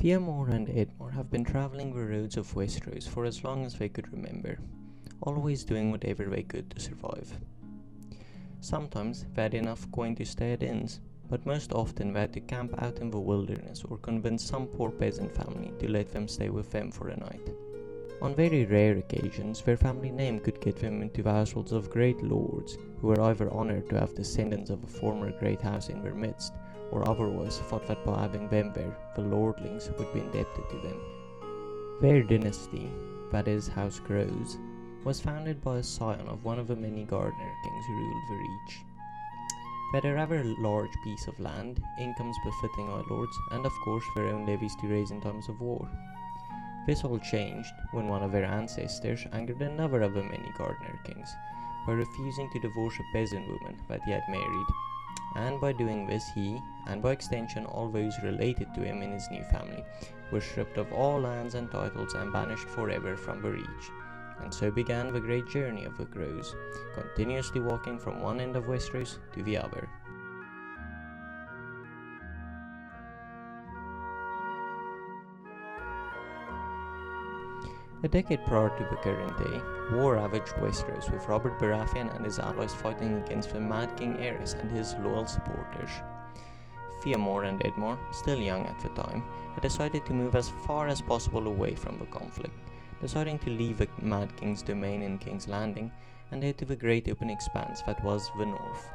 Theomore and Edmar have been travelling the roads of Westeros for as long as they could remember, always doing whatever they could to survive. Sometimes they had enough coin to stay at inns, but most often they had to camp out in the wilderness or convince some poor peasant family to let them stay with them for a night. On very rare occasions, their family name could get them into the households of great lords, who were either honoured to have descendants of a former great house in their midst, or otherwise thought that by having them there, the lordlings would be indebted to them. Their dynasty, that is House Grows, was founded by a scion of one of the many gardener kings who ruled the Reach. They had a rather large piece of land, incomes befitting our lords, and of course their own levies to raise in times of war. This all changed when one of their ancestors angered another of the many gardener kings by refusing to divorce a peasant woman that he had married, and by doing this he, and by extension all those related to him in his new family, were stripped of all lands and titles and banished forever from the Reach. And so began the great journey of the Grows, continuously walking from one end of Westeros to the other. A decade prior to the current day, war ravaged Westeros with Robert Baratheon and his allies fighting against the Mad King Aerys and his loyal supporters. Theomore and Edmar, still young at the time, had decided to move as far as possible away from the conflict, deciding to leave the Mad King's domain in King's Landing and head to the great open expanse that was the north.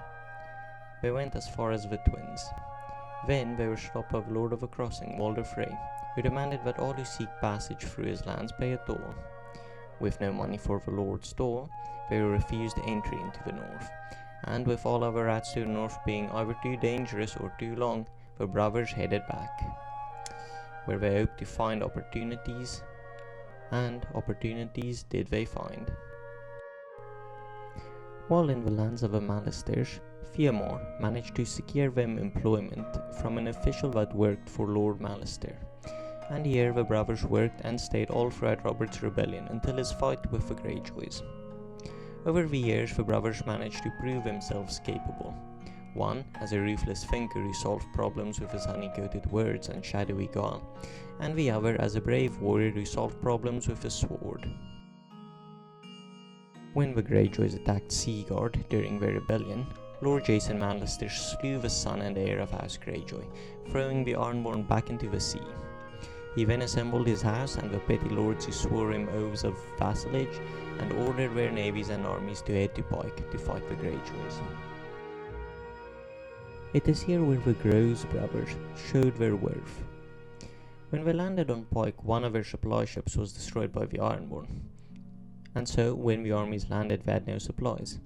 They went as far as the Twins. Then they were stopped by the Lord of the Crossing, Walder Frey, who demanded that all who seek passage through his lands pay a toll. With no money for the Lord's toll, they were refused entry into the north, and with all other routes to the north being either too dangerous or too long, the brothers headed back, where they hoped to find opportunities, and opportunities did they find. While in the lands of the Mallisters, Theomore managed to secure them employment from an official that worked for Lord Mallister, and here the brothers worked and stayed all throughout Robert's rebellion until his fight with the Greyjoys. Over the years the brothers managed to prove themselves capable, one as a ruthless thinker who solved problems with his honey-coated words and shadowy guile, and the other as a brave warrior who solved problems with his sword. When the Greyjoys attacked Seaguard during their rebellion, Lord Jason Mallister slew the son and heir of House Greyjoy, throwing the Ironborn back into the sea. He then assembled his house and the petty lords who swore him oaths of vassalage, and ordered their navies and armies to head to Pike to fight the Greyjoys. It is here where the Groves brothers showed their worth. When they landed on Pike, one of their supply ships was destroyed by the Ironborn, and so when the armies landed they had no supplies.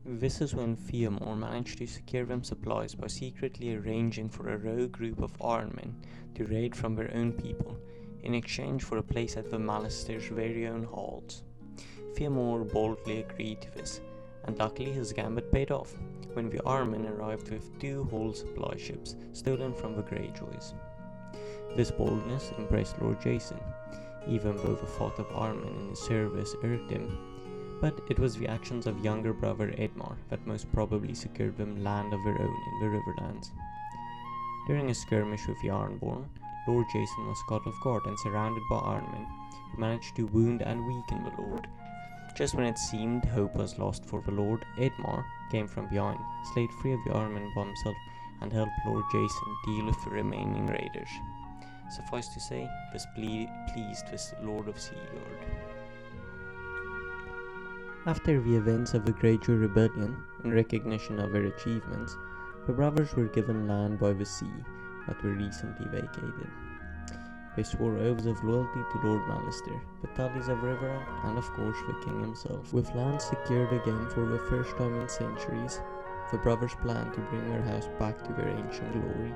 This is when Theomore managed to secure them supplies by secretly arranging for a rogue group of Ironmen to raid from their own people, in exchange for a place at the Mallisters' very own halls. Theomore boldly agreed to this, and luckily his gambit paid off, when the Ironmen arrived with 2 whole supply ships stolen from the Greyjoys. This boldness impressed Lord Jason, even though the thought of Ironmen in his service irked him, but it was the actions of younger brother Edmar that most probably secured them land of their own in the Riverlands. During a skirmish with the Ironborn, Lord Jason was caught off guard and surrounded by Ironmen, who managed to wound and weaken the Lord. Just when it seemed hope was lost for the Lord, Edmar came from behind, slayed 3 of the Ironmen by himself, and helped Lord Jason deal with the remaining raiders. Suffice to say, this pleased the Lord of Seaguard. After the events of the Greyjoy Rebellion, in recognition of their achievements, the brothers were given land by the sea that were recently vacated. They swore oaths of loyalty to Lord Mallister, the Tullys of Riverrun, and of course the king himself. With land secured again for the first time in centuries, the brothers planned to bring their house back to their ancient glory,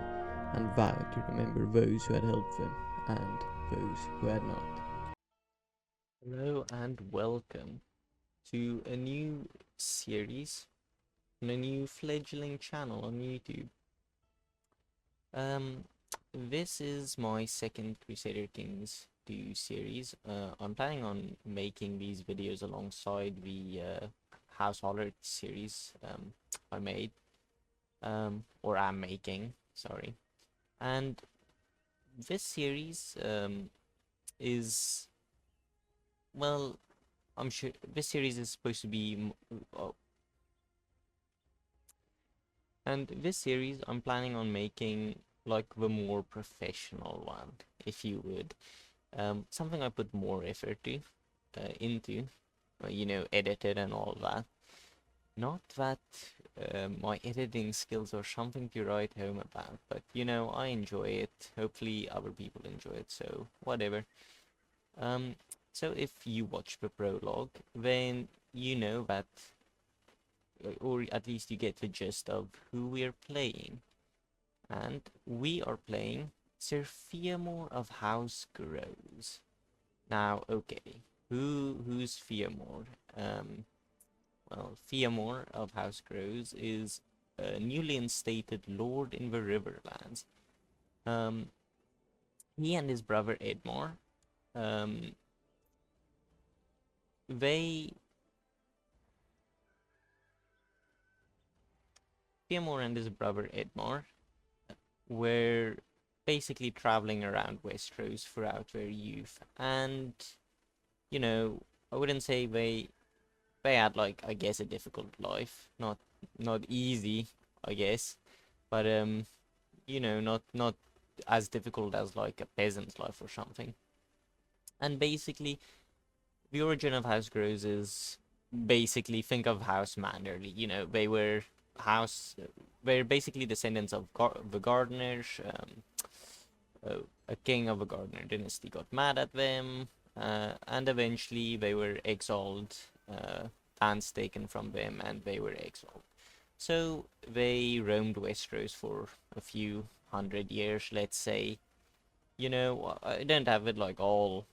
and vowed to remember those who had helped them, and those who had not. Hello and welcome to a new series on a new fledgling channel on YouTube. This is my second Crusader Kings 2 series. I'm planning on making these videos alongside the House Hollard series I made, or I'm making, sorry. And this series is, well, I'm sure this series is supposed to be and this series I'm planning on making like the more professional one, if you would. Something I put more effort into, edited and all that. Not that my editing skills are something to write home about, but I enjoy it. Hopefully, other people enjoy it, so whatever. Um, so if you watch the prologue, then you know that, or at least you get the gist of who we're playing. And we are playing Sir Theomore of House Grows. Now, okay, who's Theomore? Um, Well, Theomore of House Grows is a newly instated lord in the Riverlands. Um, he and his brother Edmar, um, they Theomore and his brother Edmar were basically traveling around Westeros throughout their youth, and you know, I wouldn't say they had, like, I guess, a difficult life, not easy, I guess, but not as difficult as like a peasant's life or something. And basically, the origin of House Grows is basically, think of House Manderly. House, they're basically descendants of the Gardeners. A king of a Gardner dynasty got mad at them, and eventually they were exiled. Lands taken from them, and they were exiled. So they roamed Westeros for a few hundred years, let's say. I don't have it like all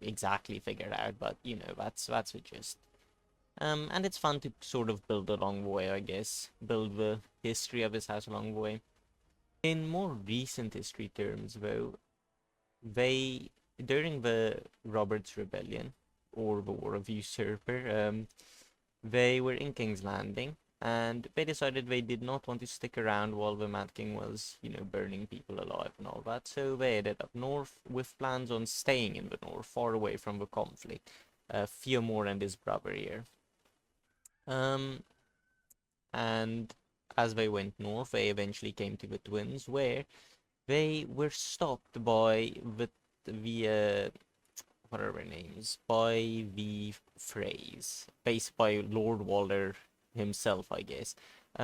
exactly figured out, but that's the gist. And it's fun to sort of build along the way, I guess. Build the history of his house along the way. In more recent history terms, though, they during the Robert's Rebellion, or the War of Usurper, they were in King's Landing, and they decided they did not want to stick around while the Mad King was, burning people alive and all that. So they headed up north with plans on staying in the north, far away from the conflict. Theomore and his brother here. Um, and as they went north, they eventually came to the Twins, where they were stopped by the what are their names? By the phrase, based by Lord Walder himself, I guess,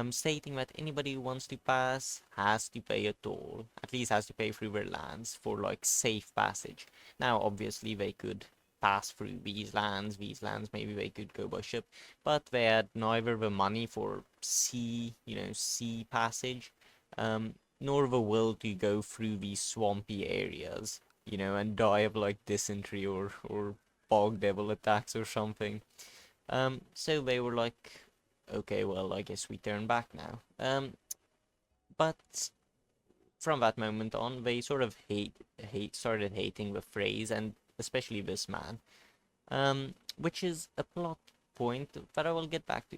stating that anybody who wants to pass has to pay a toll, at least has to pay through their lands for like safe passage. Now, obviously, they could pass through these lands, maybe they could go by ship, but they had neither the money for sea passage, nor the will to go through these swampy areas, and die of like dysentery or bog devil attacks or something. So they were like, okay, well, I guess we turn back now. But from that moment on, they sort of started hating the phrase, and especially this man. Which is a plot point that I will get back to.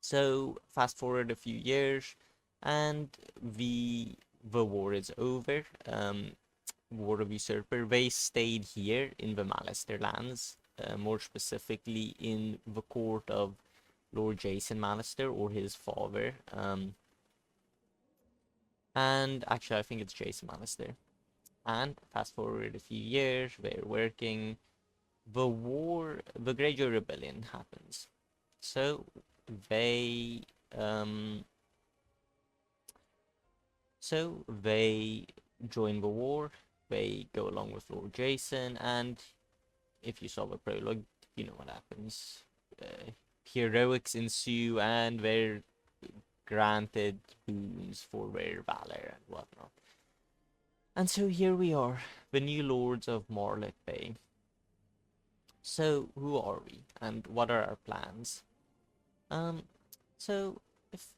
So fast forward a few years, and the war is over. War of Usurper, they stayed here in the Mallister lands, more specifically in the court of Lord Jason Mallister, or his father. And actually, I think it's Jason Mallister. And fast forward a few years, they're working. The Greyjoy Rebellion happens. So they, um, they join the war. They go along with Lord Jason, and if you saw the prologue, you know what happens. Heroics ensue, and they're granted boons for their valor and whatnot. And so here we are, the new lords of Marlet Bay. So who are we, and what are our plans? Um, so if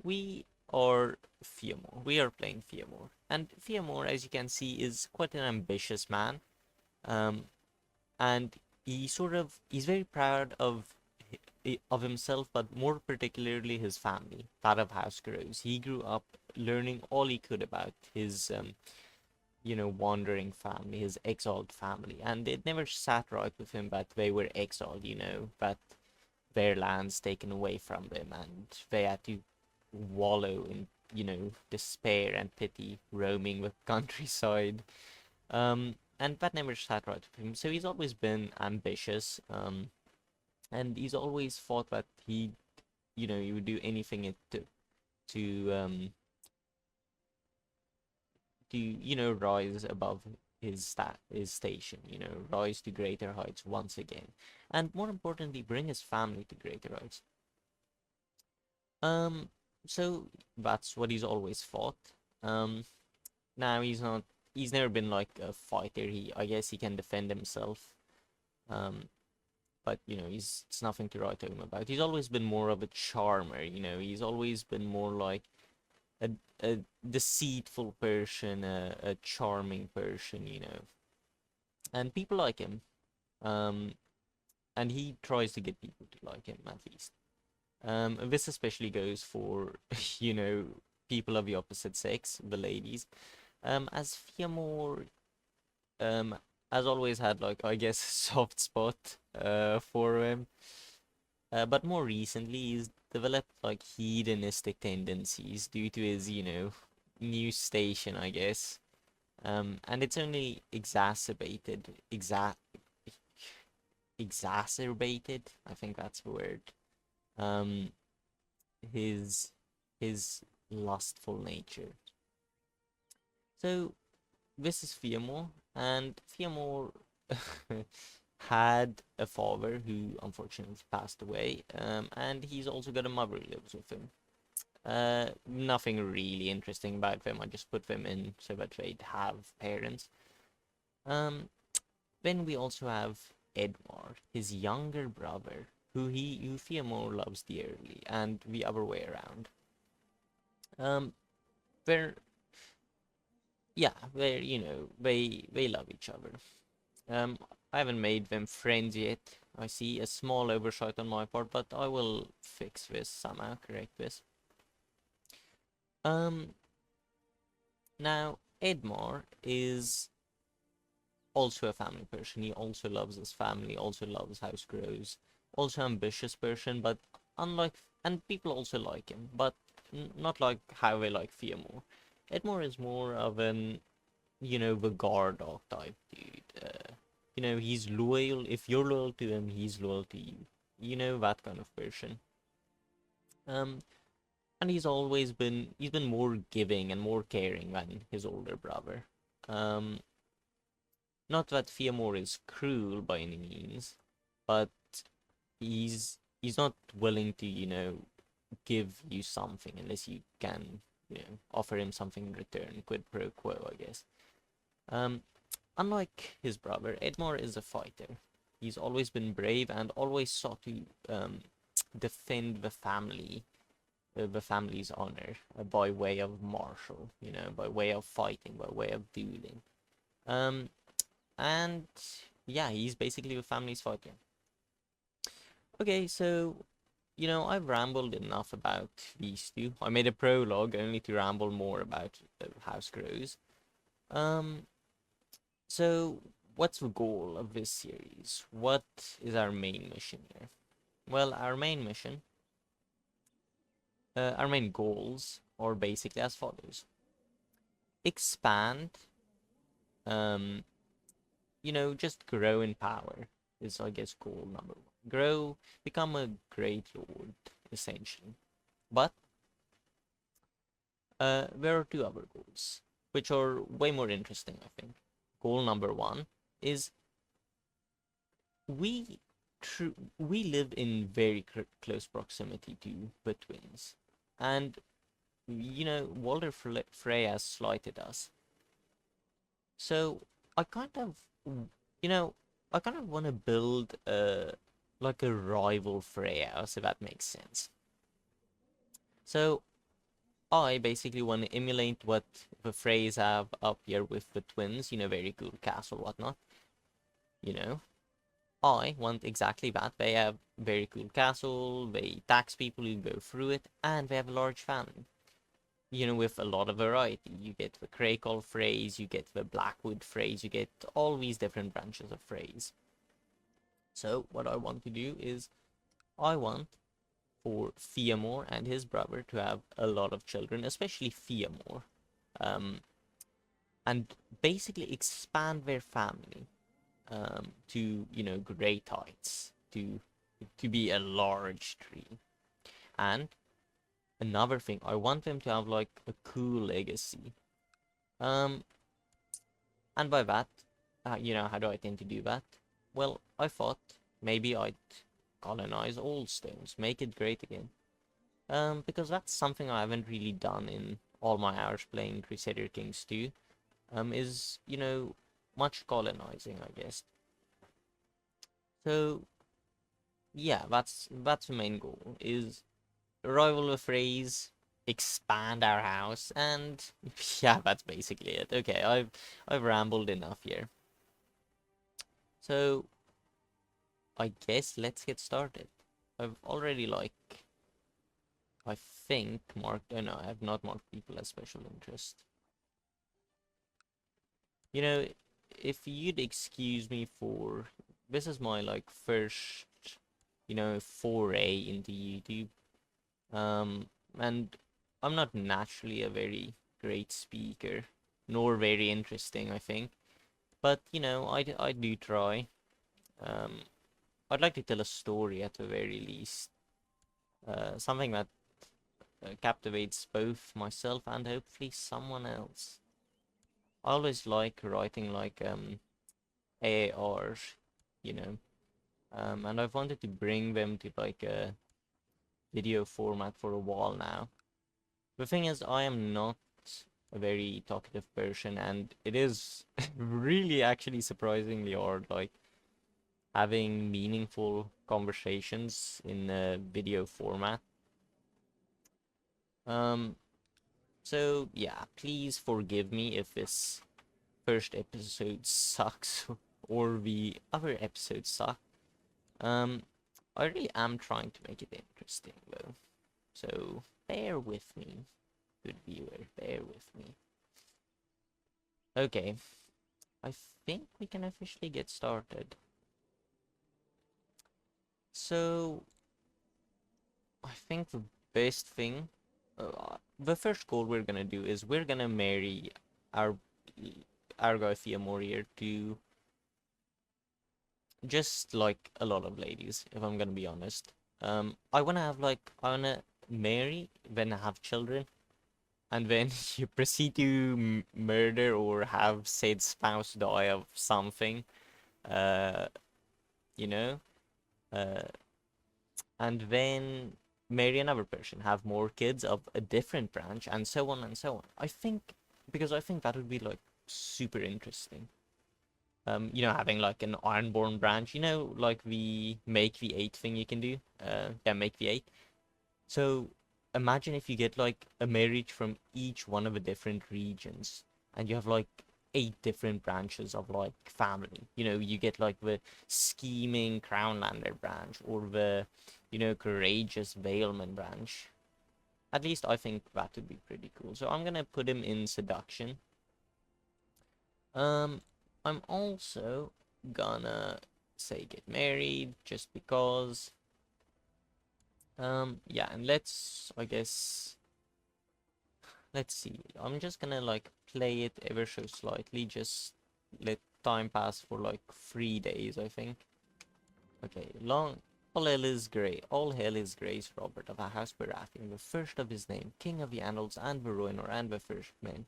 we are Theomore, we are playing Theomore, and Theomore, as you can see, is quite an ambitious man. Um, and he's very proud of himself, but more particularly his family, that of House Groves. He grew up learning all he could about wandering family, his exiled family, and it never sat right with him that they were exiled, that their lands taken away from them, and they had to wallow in, despair and pity, roaming the countryside. And that never sat right with him. So he's always been ambitious, and he's always thought that he would do anything it took to rise above his station, rise to greater heights once again, and more importantly, bring his family to greater heights. Um, so that's what he's always thought. Um, Now he's never been like a fighter. I guess he can defend himself. Um, but it's nothing to write home about. He's always been more of a charmer. He's always been more like a a deceitful person, a charming person. And people like him. Um, and he tries to get people to like him at least. And this especially goes for people of the opposite sex, the ladies. As Theomore um has always had, like, I guess, a soft spot for him. But more recently he's developed like hedonistic tendencies due to his, new station, I guess. And it's only exacerbated, I think that's the word. Um his his lustful nature. So this is Theomore, and Theomore had a father who unfortunately passed away, and he's also got a mother who lives with him. Nothing really interesting about them. I just put them in so that they'd have parents. Um, then we also have Edmar, his younger brother, who Theomore loves dearly, and the other way around. Um, they're they love each other. Um, I haven't made them friends yet. I see a small oversight on my part, but I will fix this somehow, correct this. Um, Now Edmar is also a family person. He also loves his family, also loves House Grows, also ambitious person, but unlike and people also like him, but not like how they like Theomore. Edmar is more of an the guard dog type dude. He's loyal. If you're loyal to him, he's loyal to you. That kind of person. Um, and he's been more giving and more caring than his older brother. Um, Not that Theomore is cruel by any means, but he's not willing to give you something unless you can offer him something in return, quid pro quo, I guess. Um, Unlike his brother, Edmar is a fighter. He's always been brave and always sought to defend the family's honor by way of martial, by way of fighting, by way of dueling. Um, and yeah, he's basically the family's fighter. Okay, so I've rambled enough about these two. I made a prologue only to ramble more about House Grows. Um, So, what's the goal of this series? What is our main mission here? Well, our main goals are basically as follows: expand, um, just grow in power is, I guess, goal number one. Grow, become a great lord, essentially. But there are two other goals, which are way more interesting, I think. Goal number one is we we live in very close proximity to the twins, and Walder Frey has slighted us. So I kind of you know I kind of want to build like a rival Frey house, if that makes sense. So I basically want to emulate what the Freys have up here with the twins, very cool castle, whatnot. You know, I want exactly that. They have very cool castle, they tax people who go through it, and they have a large family. with a lot of variety. You get the Crakehall phrase, you get the Blackwood phrase, you get all these different branches of phrase. So what I want to do is I want for Theomore and his brother to have a lot of children, especially Theomore, and basically expand their family to great heights, to be a large tree. And another thing, I want them to have like a cool legacy. Um, and by that, how do I tend to do that? Well, I thought maybe I'd colonize all stones, make it great again. Because that's something I haven't really done in all my hours playing Crusader Kings 2. Is, much colonizing, I guess. So, yeah, that's the main goal, is rival a phrase, expand our house, and yeah, that's basically it. Okay, I've rambled enough here. So I guess let's get started. I've already I think marked. Oh no, I have not marked people as special interest. If you'd excuse me for this is my first foray into YouTube. And I'm not naturally a very great speaker, nor very interesting, I think. But, I do try. I'd like to tell a story at the very least. Something that captivates both myself and hopefully someone else. I always like writing AARs, you know. And I've wanted to bring them to a video format for a while now. The thing is, I am not a very talkative person, and it is really actually surprisingly hard, having meaningful conversations in a video format. So yeah, please forgive me if this first episode sucks or the other episodes suck. I really am trying to make it interesting though, so bear with me, good viewer, bear with me. Okay, I think we can officially get started. So, I think the best thing, the first goal we're gonna do is we're gonna marry our AGOT Theomore to just a lot of ladies, if I'm gonna be honest. I wanna marry, then have children, and then you proceed to murder or have said spouse die of something, uh, you know, uh, and then marry another person, have more kids of a different branch, and so on and so on. Because I think that would be super interesting. Having an Ironborn branch, like the make the 8 thing you can do. Yeah, make the 8. So imagine if you get a marriage from each one of the different regions, and you have 8 different branches of family. You get the scheming Crownlander branch, or the courageous Valeman branch. At least I think that would be pretty cool. So I'm gonna put him in seduction. I'm also gonna say get married just because. Yeah, and I guess, let's see. I'm just gonna play it ever so slightly, just let time pass for 3 days, I think. Okay, all hail is Grace Robert of the House Baratheon, the first of his name, King of the Annals and the Ruinor and the First Men,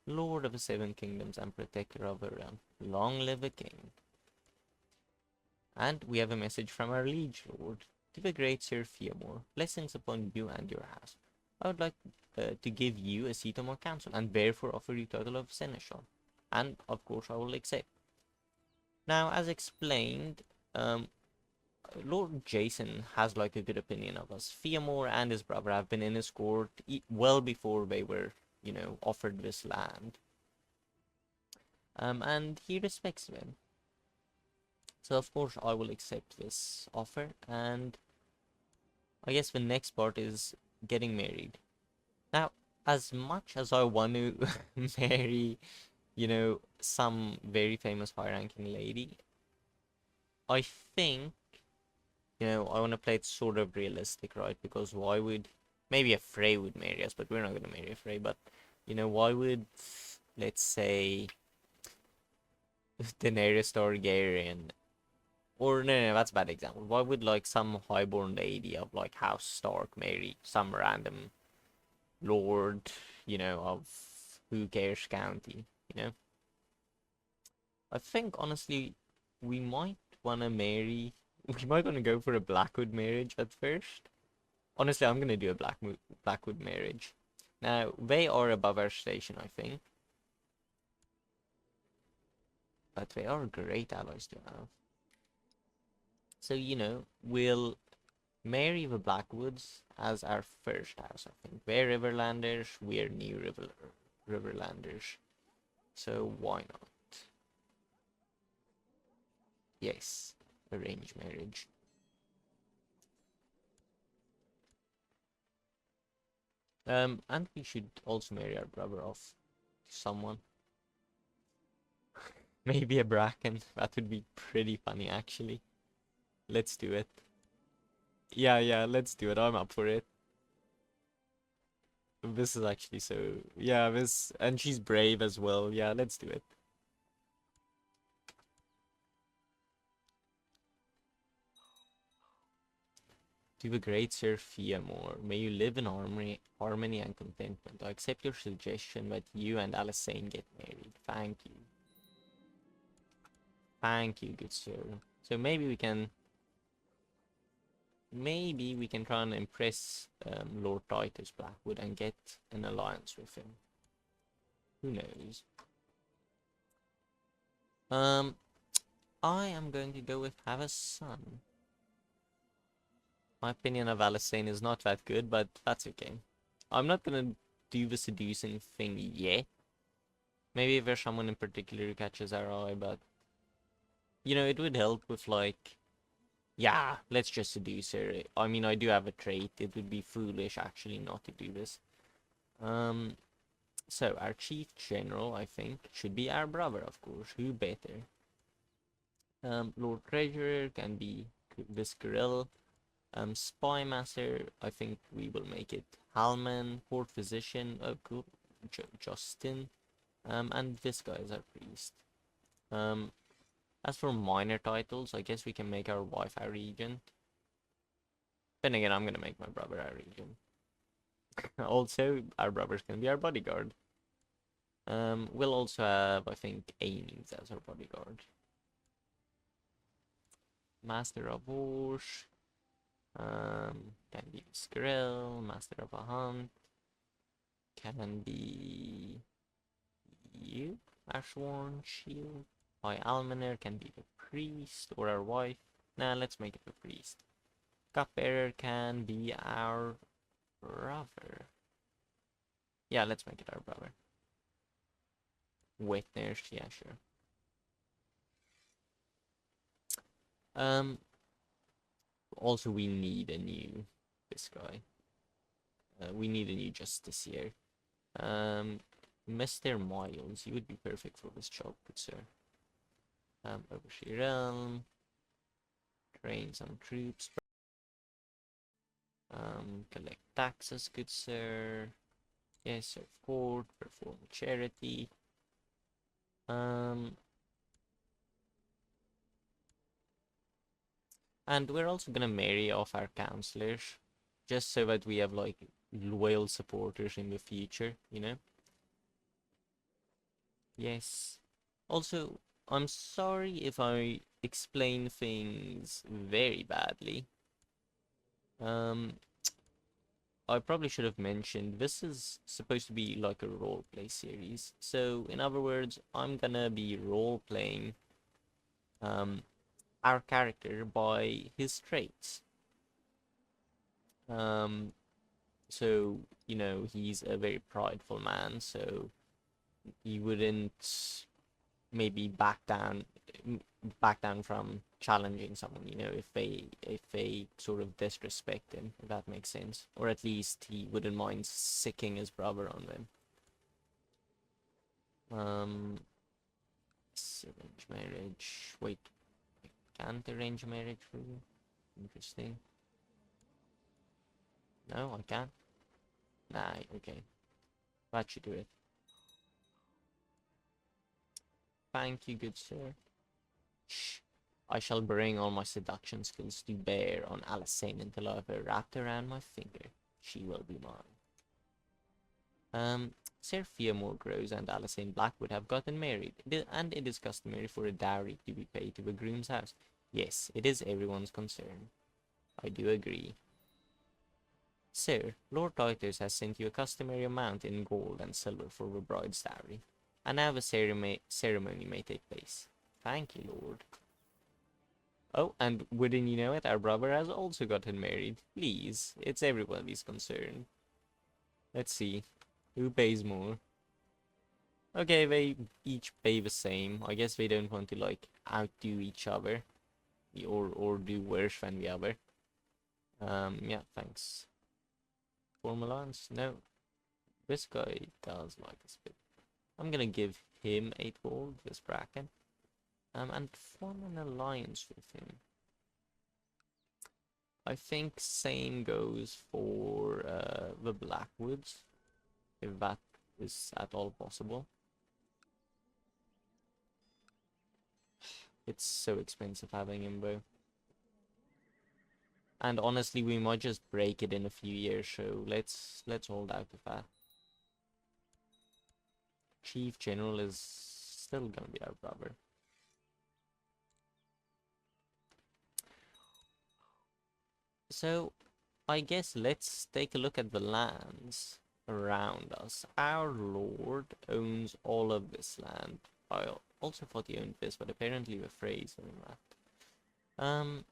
Lord of the Seven Kingdoms and Protector of the realm. Long live the King. And we have a message from our Liege Lord. To the great Sir Theomore, blessings upon you and your house. I would like to give you a seat on my council, and therefore offer you title of Seneschal. And, of course, I will accept. Now, as explained, Lord Jason has a good opinion of us. Theomore and his brother have been in his court well before they were, offered this land. And he respects them. So of course I will accept this offer, and I guess the next part is getting married. Now, as much as I want to marry, some very famous high-ranking lady, I think, I want to play it sort of realistic, right? Because why would, maybe a Frey would marry us, but we're not going to marry a Frey, but, why would, let's say, Daenerys Targaryen, or no, that's a bad example. Why would, like, some highborn lady of, like, House Stark marry some random lord, of who cares county, I think, honestly, we might want to marry, we might want to go for a Blackwood marriage at first. Honestly, I'm going to do a Blackwood marriage. Now, they are above our station, I think. But they are great allies to have. So, we'll marry the Blackwoods as our first house, I think. They're Riverlanders, we're new Riverlanders. So, why not? Yes, arranged marriage. And we should also marry our brother off to someone. Maybe a Bracken. That would be pretty funny, actually. Let's do it. Yeah, let's do it. I'm up for it. This is actually so... Yeah, and she's brave as well. Yeah, let's do it. To the great Sir Theomore, may you live in harmony and contentment. I accept your suggestion that you and Alyssane get married. Thank you. Thank you, good sir. So maybe we can try and impress Lord Titus Blackwood and get an alliance with him. Who knows? I am going to go with have a son. My opinion of Alyssane is not that good, but that's okay. I'm not gonna do the seducing thing yet. Maybe if there's someone in particular who catches our eye, but it would help with, like, yeah, let's just seduce her. I mean, I do have a trait. It would be foolish actually not to do this. So our chief general, I think, should be our brother, of course. Who better? Lord Treasurer can be Viscaril. Spy Master, I think we will make it Halman. Port Physician, oh cool, Justin. And this guy is our priest. As for minor titles, I guess we can make our wife our regent. Then again, I'm gonna make my brother our regent. Also, our brother's gonna be our bodyguard. We'll also have, I think, Amy's as our bodyguard. Master of Horse. Can be Skrill. Master of a Hunt. Can be you, Ashworn Shield. By Almaner can be the priest or our wife. Nah, let's make it the priest. Cupbearer can be our brother. Yeah, let's make it our brother. Wet nurse, yeah, sure. Also, we need a new this guy. We need a new justiciar. Mr. Miles, you would be perfect for this job, good sir. Oversee realm. Train some troops. Collect taxes, good sir. Yes, serve court, perform charity. And we're also gonna marry off our counselors, just so that we have, like, loyal supporters in the future, Yes. Also, I'm sorry if I explain things very badly. I probably should have mentioned, this is supposed to be like a roleplay series. So, in other words, I'm gonna be role-playing our character by his traits. So, he's a very prideful man, so he wouldn't maybe back down from challenging someone, you know, if they sort of disrespect him, if that makes sense. Or at least he wouldn't mind sicking his brother on them. Arrange marriage. Wait, I can't arrange marriage for you? Interesting. No, I can't. Nah, okay. That should do it. Thank you, good sir. Shh. I shall bring all my seduction skills to bear on Alicent until I have her wrapped around my finger. She will be mine. Sir Theomore Groves and Alicent Blackwood have gotten married, and it is customary for a dowry to be paid to the groom's house. Yes, it is everyone's concern. I do agree. Sir, Lord Titus has sent you a customary amount in gold and silver for the bride's dowry, and now the ceremony may take place. Thank you, Lord. Oh, and wouldn't you know it, our brother has also gotten married. Please, it's everybody's concern. Let's see, who pays more? Okay, they each pay the same. I guess they don't want to, like, outdo each other, or do worse than the other. Yeah, thanks. Formulans? No. This guy does like a bit. I'm gonna give him 8 gold, this bracket. And form an alliance with him. I think same goes for the Blackwoods, if that is at all possible. It's so expensive having him though. And honestly, we might just break it in a few years, so let's hold out with that. Chief General is still gonna be our brother. So, I guess let's take a look at the lands around us. Our lord owns all of this land. I also thought he owned this, but apparently the phrase on that.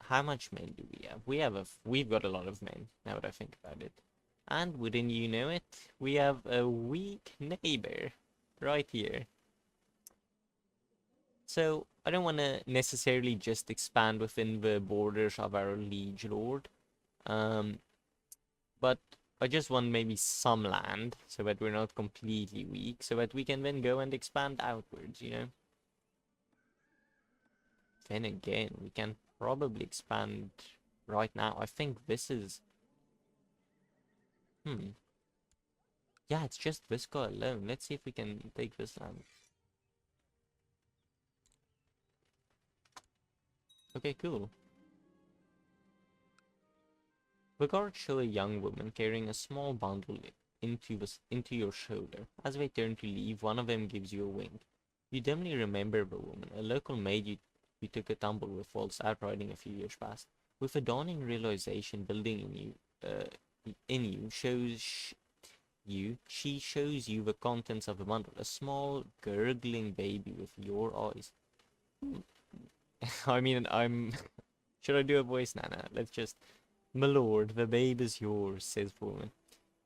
How much men do we have? We've got a lot of men, now that I think about it. And wouldn't you know it, we have a weak neighbor right here. So, I don't want to necessarily just expand within the borders of our liege lord. But I just want maybe some land, so that we're not completely weak, so that we can then go and expand outwards, you know? Then again, we can probably expand right now. I think this is... Yeah, it's just this guy alone. Let's see if we can take this land. Okay, cool. The guards show a young woman carrying a small bundle into your shoulder. As they turn to leave, one of them gives you a wink. You dimly remember the woman, a local maid you took a tumble with whilst out riding a few years past. With a dawning realization building she shows you the contents of the bundle, a small gurgling baby with your eyes. I mean, should I do a voice? Nah, let's just... My lord, the babe is yours, says the woman.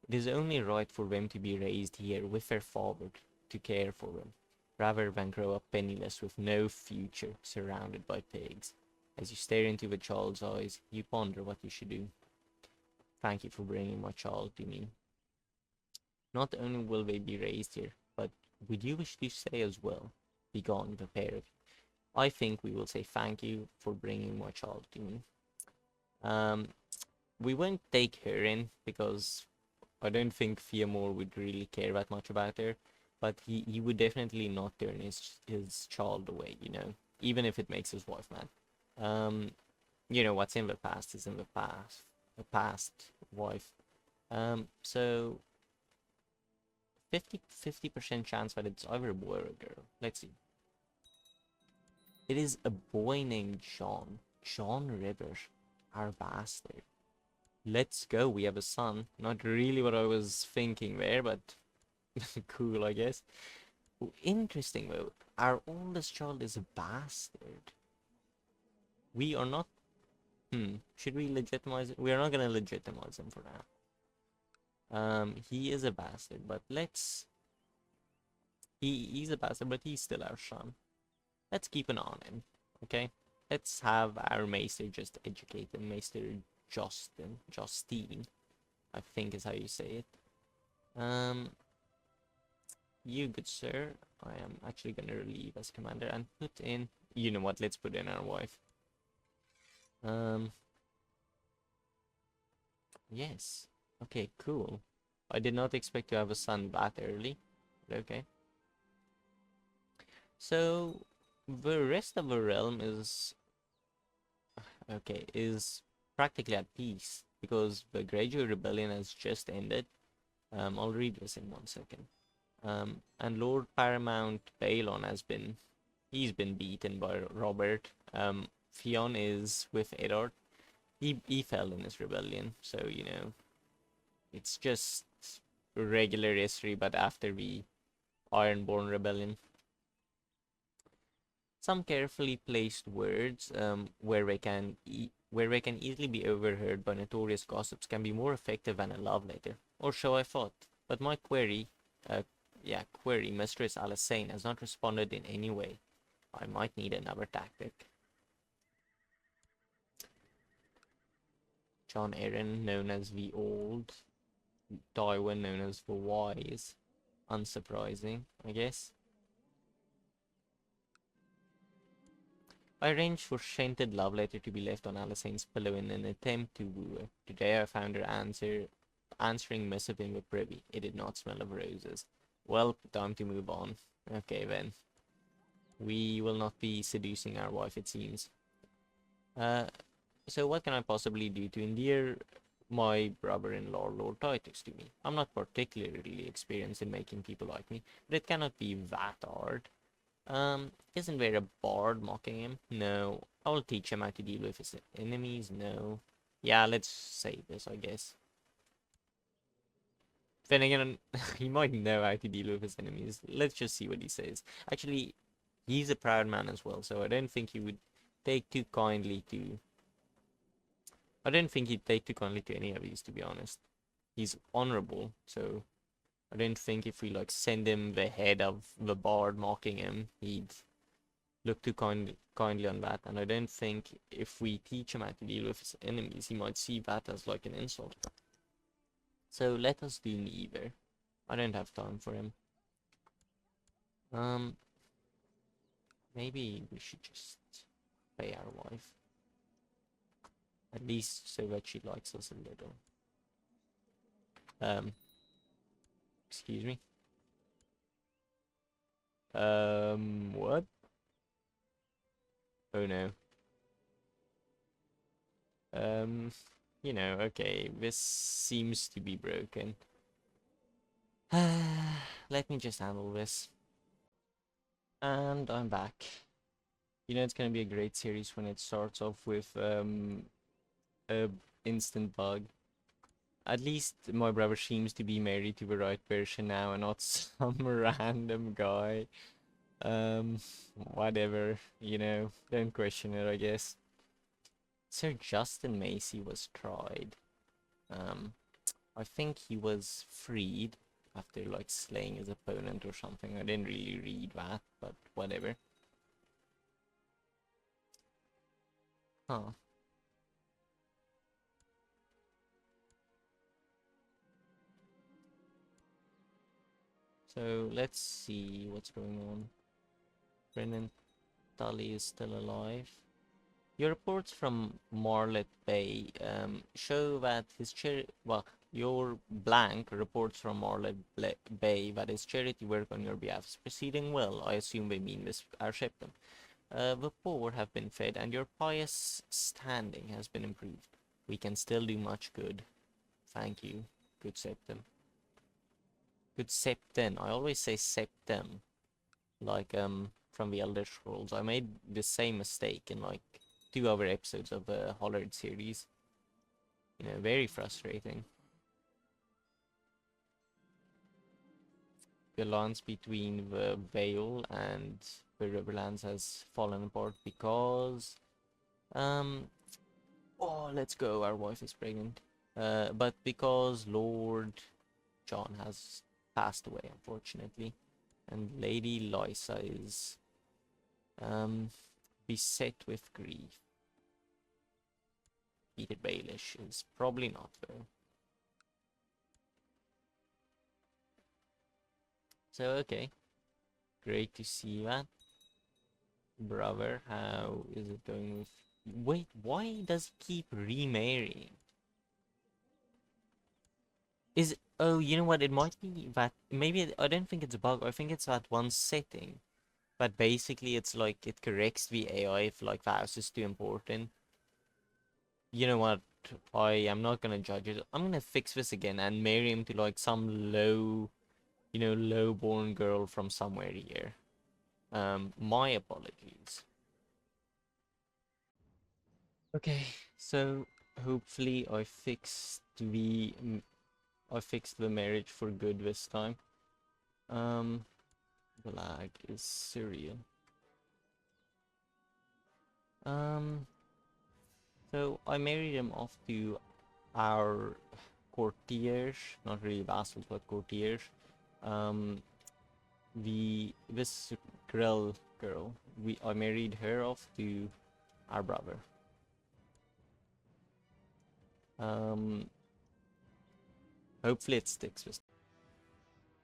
It is only right for them to be raised here with their father to care for them, rather than grow up penniless with no future, surrounded by pigs. As you stare into the child's eyes, you ponder what you should do. Thank you for bringing my child to me. Not only will they be raised here, but would you wish to stay as well? Begone, the pair of you. I think we will say thank you for bringing my child to me. We won't take her in, because I don't think Theomore would really care that much about her, but he would definitely not turn his child away, you know, even if it makes his wife mad. You know, what's in the past is in the past. A past wife. So 50% chance that it's either a boy or a girl. Let's see. It is a boy named John. John Rivers, our bastard. Let's go, we have a son. Not really what I was thinking there, but cool, I guess. Interesting though, our oldest child is a bastard. We are not... should we legitimize it? We are not gonna legitimize him for now. He is a bastard, but let's He's a bastard, but he's still our son. Let's keep an eye on him, okay? Let's have our maester just educate him. Maester Justine, I think is how you say it. You good sir, I am actually gonna relieve as commander and put in, you know what, let's put in our wife. Yes. Okay, cool. I did not expect to have a son that early, but okay. So, the rest of the realm is practically at peace, because the Greyjoy Rebellion has just ended. I'll read this in 1 second. And Lord Paramount Balon he's been beaten by Robert. Fionn is with Eddard. He fell in his rebellion, so you know, it's just regular history, but after the Ironborn Rebellion. Some carefully placed words, where they can easily be overheard by notorious gossips, can be more effective than a love letter, or so I thought. But my query, Mistress Alasane has not responded in any way. I might need another tactic. John Aaron, known as the Old. Tywin, known as the Wise. Unsurprising, I guess. I arranged for Shented love letter to be left on Alisane's pillow in an attempt to woo her. Today I found her answering missive in the privy. It did not smell of roses. Well, time to move on. Okay then. We will not be seducing our wife, it seems. So what can I possibly do to endear my brother-in-law, Lord Titus, to me? I'm not particularly experienced in making people like me, but it cannot be that hard. Isn't there a bard mocking him? No. I will teach him how to deal with his enemies? No. Yeah, let's say this, I guess. Then again, he might know how to deal with his enemies. Let's just see what he says. Actually, he's a proud man as well, so I don't think he would take too kindly to... I don't think he'd take too kindly to any of these, to be honest. He's honorable, so I don't think if we like send him the head of the bard mocking him, he'd look too kindly on that. And I don't think if we teach him how to deal with his enemies, he might see that as like an insult. So let us do neither. I don't have time for him. Maybe we should just pay our wife. At least so that she likes us a little. Excuse me. What? Oh no. You know, okay, this seems to be broken. Let me just handle this. And I'm back. You know, it's gonna be a great series when it starts off with a instant bug. At least my brother seems to be married to the right person now and not some random guy. Whatever, you know, don't question it, I guess. Sir Justin Macy was tried. I think he was freed after like slaying his opponent or something. I didn't really read that, but whatever. Huh. So let's see what's going on. Brennan Tully is still alive. Your reports from Marlet Bay show that your blank reports from Marlet Bay that his charity work on your behalf is proceeding well. I assume they mean this our shipment. The poor have been fed and your pious standing has been improved. We can still do much good. Thank you, good Septim. Good Septim. I always say Septim. Like, from the Elder Scrolls. I made the same mistake in, like, 2 other episodes of the Hollard series. You know, very frustrating. The alliance between the Vale and the Riverlands has fallen apart because... Oh, let's go, our wife is pregnant. But because Lord John has passed away, unfortunately. And Lady Lysa is beset with grief. Peter Baelish is probably not though. So okay, great to see that. Brother, how is it going with... Wait, why does he keep remarrying? Is... Oh, you know what, it might be that... Maybe, I don't think it's a bug, I think it's that one setting. But basically it's like, it corrects the AI if like the house is too important. You know what, I am not gonna judge it. I'm gonna fix this again and marry him to like some low, you know, low-born girl from somewhere here. My apologies. Okay, so hopefully I fixed the marriage for good this time. The lag is surreal. So I married him off to our courtiers, not really vassals, but courtiers. This girl, I married her off to our brother. Hopefully it sticks with...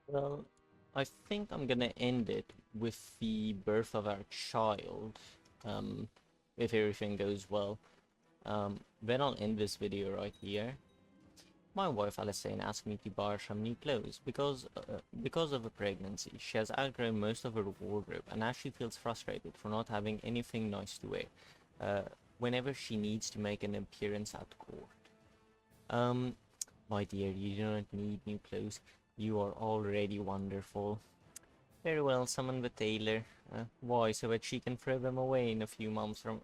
Well, I think I'm gonna end it with the birth of our child, if everything goes well. Then I'll end this video right here. My wife Alessane asked me to buy her some new clothes because of a pregnancy. She has outgrown most of her wardrobe and now she feels frustrated for not having anything nice to wear whenever she needs to make an appearance at court. My dear, you do not need new clothes. You are already wonderful. Very well, summon the tailor. Why? So that she can throw them away in a few months from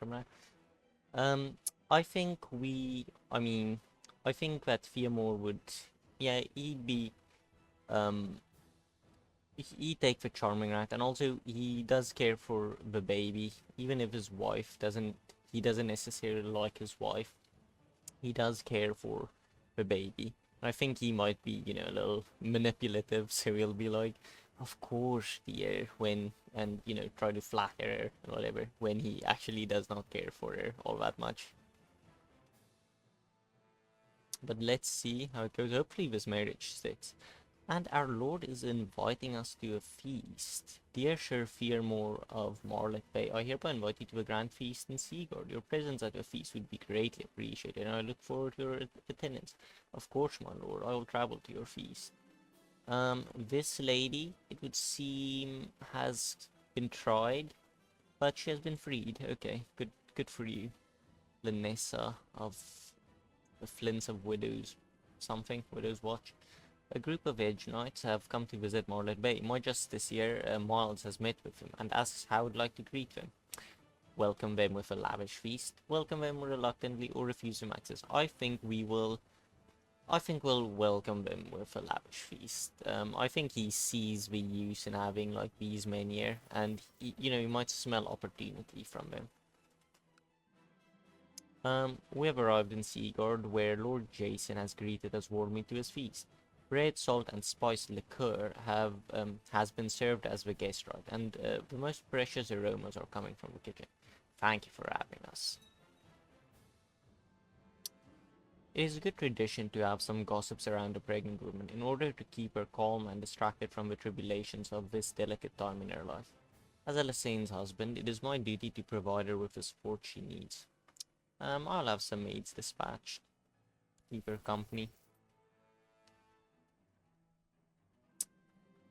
now. I think I think that Theomore would, yeah, he'd take the charming route, and also he does care for the baby, even if his wife doesn't, he doesn't necessarily like his wife. He does care for the baby. I think he might be, you know, a little manipulative, so he'll be like, of course, dear, and, you know, try to flatter her and whatever, when he actually does not care for her all that much. But let's see how it goes. Hopefully this marriage sticks. And our Lord is inviting us to a feast. Dear Sir Theomore of Marlet Bay, I hereby invite you to a grand feast in Seagard. Your presence at the feast would be greatly appreciated, and I look forward to your attendance. Of course, my lord, I will travel to your feast. This lady, it would seem, has been tried, but she has been freed. Okay, good for you. Linessa of the Flints of Widows, Widow's Watch. A group of Edge Knights have come to visit Marlet Bay. My justice here, Miles, has met with them and asks how I would like to greet them. Welcome them with a lavish feast, welcome them reluctantly, or refuse them access. I think we'll welcome them with a lavish feast. I think he sees the use in having like these men here, and you know, he might smell opportunity from them. We have arrived in Seagard, where Lord Jason has greeted us warmly to his feast. Bread, salt, and spiced liqueur has been served as the guest right, and the most precious aromas are coming from the kitchen. Thank you for having us. It is a good tradition to have some gossips around a pregnant woman in order to keep her calm and distracted from the tribulations of this delicate time in her life. As Alessane's husband, it is my duty to provide her with the support she needs. I'll have some maids dispatched. Keep her company.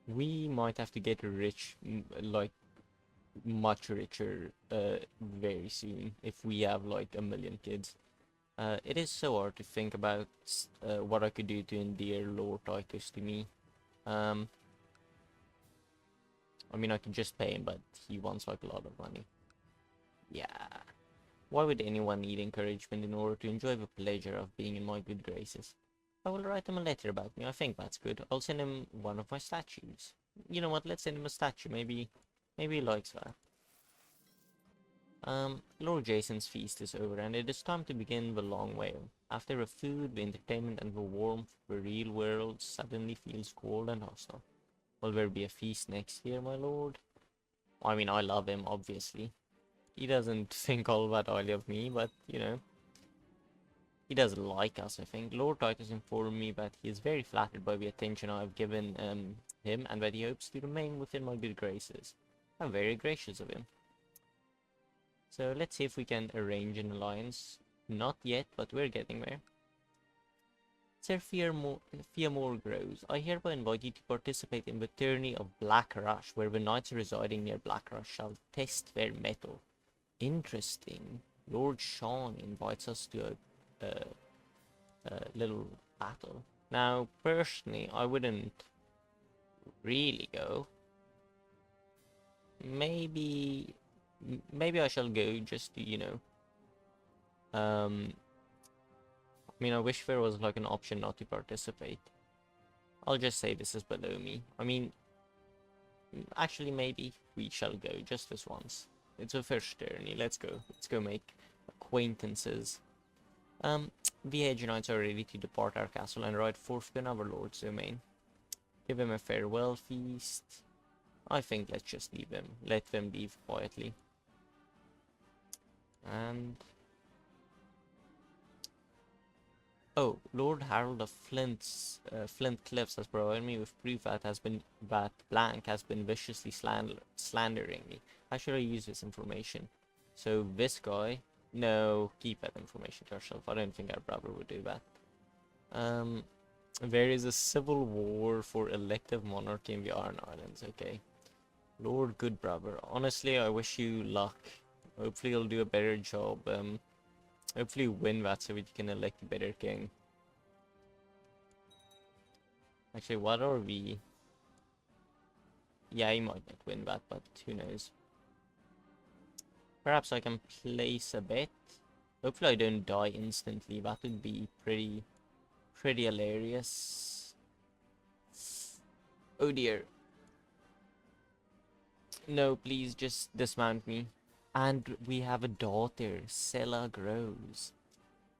We might have to get rich, like, much richer, very soon, if we have, like, 1,000,000 kids. It is so hard to think about, what I could do to endear Lord Titus to me. I mean, I could just pay him, but he wants, like, a lot of money. Yeah. Why would anyone need encouragement in order to enjoy the pleasure of being in my good graces? I will write him a letter about me. I think that's good. I'll send him one of my statues. You know what? Let's send him a statue. Maybe he likes that. Lord Jason's feast is over, and it is time to begin the long way. After the food, the entertainment, and the warmth, the real world suddenly feels cold and hostile. Will there be a feast next year, my lord? I mean, I love him, obviously. He doesn't think all that highly of me, but, you know, he doesn't like us, I think. Lord Titus informed me that he is very flattered by the attention I have given him, and that he hopes to remain within my good graces. I'm very gracious of him. So let's see if we can arrange an alliance. Not yet, but we're getting there. Sir Theomore grows. I hereby invite you to participate in the tourney of Black Rush, where the knights residing near Black Rush shall test their mettle. Interesting. Lord Sean invites us to a little battle. Now, personally, I wouldn't really go. Maybe I shall go just to, you know, I mean, I wish there was like an option not to participate. I'll just say this is below me. I mean, actually, maybe we shall go just this once. It's a first journey. Let's go. Let's go make acquaintances. The Edge Knights are ready to depart our castle and ride forth to another lord's domain. Give them a farewell feast. I think let's just leave them. Let them leave quietly. And oh, Lord Harold of Flint Cliffs has provided me with proof that Blank has been viciously slandering me. How should I use this information? So this guy, no, keep that information to yourself. I don't think our brother would do that. There is a civil war for elective monarchy in the Iron Islands. Okay, Lord Good Brother. Honestly, I wish you luck. Hopefully, you'll do a better job. Hopefully win that so we can elect a better king. Actually, what are we? Yeah, he might not win that, but who knows. Perhaps I can place a bet. Hopefully I don't die instantly. That would be pretty hilarious. Oh dear. No, please just dismount me. And we have a daughter, Sella grows.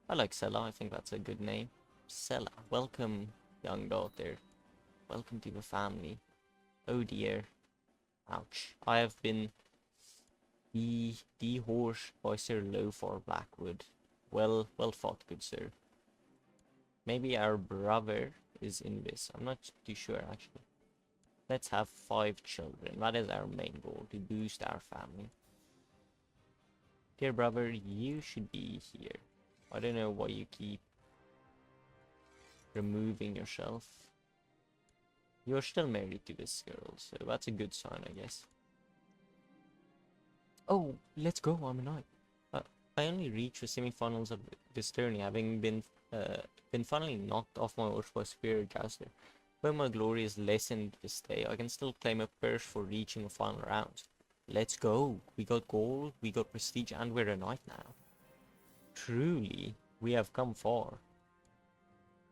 I like Sella, I think that's a good name. Sella, welcome, young daughter. Welcome to the family. Oh dear. Ouch. I have been dehorsed by Sir Lowfar Blackwood. Well fought, good sir. Maybe our brother is in this. I'm not too sure, actually. Let's have 5 children. That is our main goal, to boost our family. Dear brother, you should be here. I don't know why you keep removing yourself. You're still married to this girl, so that's a good sign, I guess. Oh, let's go, I'm a knight. I only reached the semi-finals of this tourney, having been finally knocked off my horse by superior jouster. Though my glory is lessened this day, I can still claim a purse for reaching the final rounds. Let's go. We got gold, we got prestige, and we're a knight now. Truly, we have come far.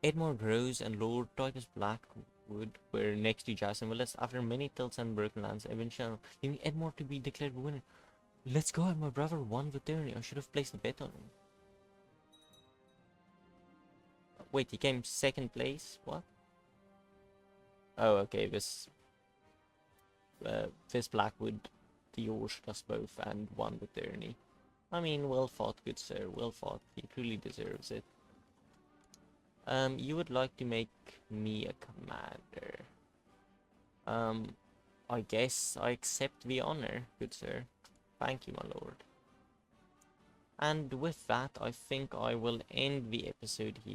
Edmar grows and Lord Titus Blackwood were next to Jason Willis. After many tilts and broken lands, eventually leaving Edmar to be declared the winner. Let's go, my brother won the tourney. I should have placed a bet on him. Wait, he came second place? What? Oh, okay, this Blackwood dehorsed us both and won the tourney. I mean, well fought, good sir, well fought. He truly deserves it. You would like to make me a commander. I guess I accept the honor, good sir. Thank you, my lord. And with that, I think I will end the episode here.